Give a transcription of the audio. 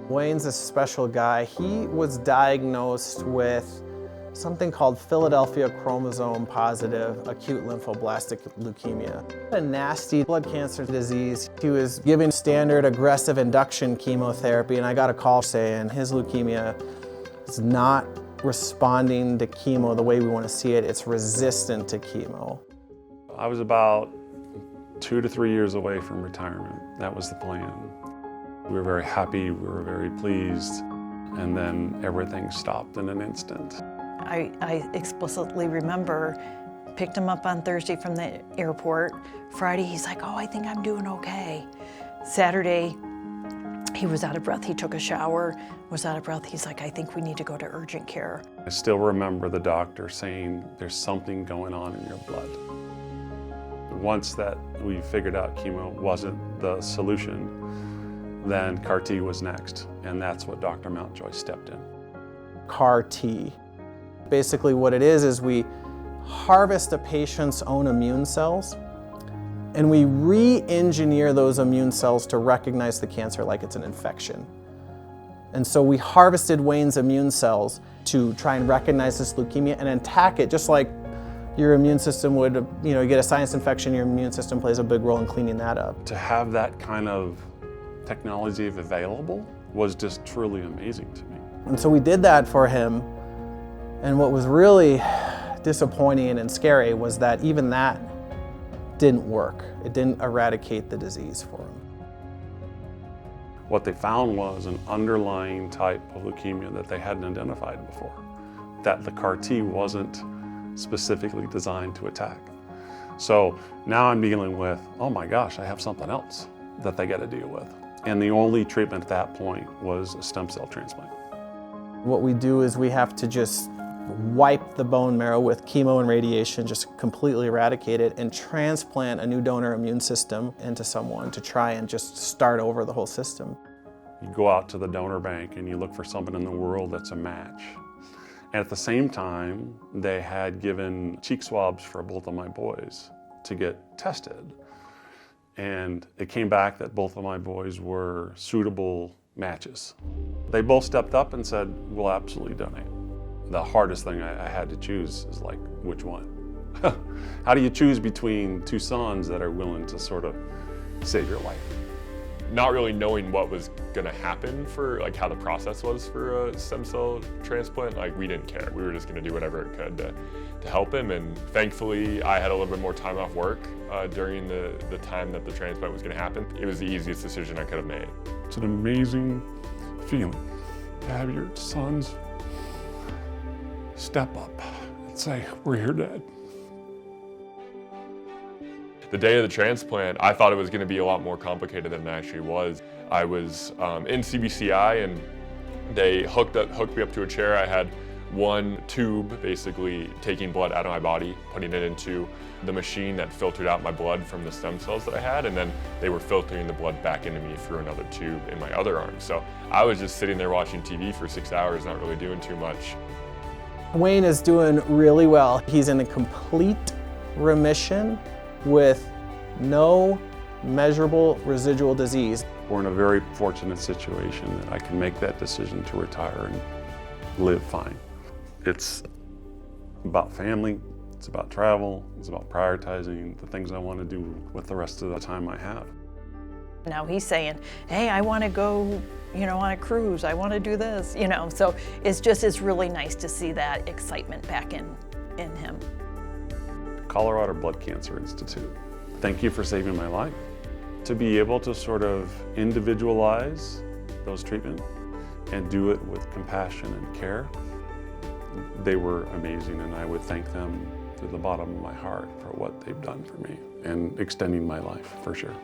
Wayne's a special guy. He was diagnosed with something called Philadelphia chromosome positive acute lymphoblastic leukemia. A nasty blood cancer disease. He was given standard aggressive induction chemotherapy, and I got a call saying his leukemia is not responding to chemo the way we want to see it. It's resistant to chemo. I was about 2 to 3 years away from retirement. That was the plan. We were very happy, we were very pleased, and then everything stopped in an instant. I explicitly remember, picked him up on Thursday from the airport. Friday, he's like, oh, I think I'm doing okay. Saturday, he was out of breath. He took a shower, was out of breath. He's like, I think we need to go to urgent care. I still remember the doctor saying, there's something going on in your blood. Once that we figured out chemo wasn't the solution, then CAR T was next, and that's what Dr. Mountjoy stepped in. CAR T. Basically what it is we harvest a patient's own immune cells, and we re-engineer those immune cells to recognize the cancer like it's an infection. And so we harvested Wayne's immune cells to try and recognize this leukemia and attack it, just like your immune system would, you get a sinus infection, your immune system plays a big role in cleaning that up. To have that kind of technology available was just truly amazing to me. And so we did that for him, and what was really disappointing and scary was that even that didn't work. It didn't eradicate the disease for him. What they found was an underlying type of leukemia that they hadn't identified before, that the CAR T wasn't specifically designed to attack. So now I'm dealing with, oh my gosh, I have something else that they got to deal with. And the only treatment at that point was a stem cell transplant. What we do is we have to just wipe the bone marrow with chemo and radiation, just completely eradicate it, and transplant a new donor immune system into someone to try and just start over the whole system. You go out to the donor bank and you look for someone in the world that's a match. And at the same time, they had given cheek swabs for both of my boys to get tested. And it came back that both of my boys were suitable matches. They both stepped up and said, we'll absolutely donate. The hardest thing I had to choose is like, which one? How do you choose between two sons that are willing to sort of save your life? Not really knowing what was gonna happen for how the process was for a stem cell transplant, we didn't care. We were just gonna do whatever it could to help him, and thankfully I had a little bit more time off work during the time that the transplant was gonna happen. It was the easiest decision I could have made. It's an amazing feeling to have your sons step up and say, we're here, Dad. The day of the transplant, I thought it was going to be a lot more complicated than it actually was. I was in CBCI, and they hooked me up to a chair. I had one tube basically taking blood out of my body, putting it into the machine that filtered out my blood from the stem cells that I had, and then they were filtering the blood back into me through another tube in my other arm. So I was just sitting there watching TV for 6 hours, not really doing too much. Wayne is doing really well. He's in a complete remission with no measurable residual disease. We're in a very fortunate situation that I can make that decision to retire and live fine. It's about family, it's about travel, it's about prioritizing the things I want to do with the rest of the time I have. Now he's saying, hey, I want to go, on a cruise, I want to do this, so it's really nice to see that excitement back in him. Colorado Blood Cancer Institute, thank you for saving my life. To be able to sort of individualize those treatments and do it with compassion and care, they were amazing, and I would thank them to the bottom of my heart for what they've done for me and extending my life, for sure.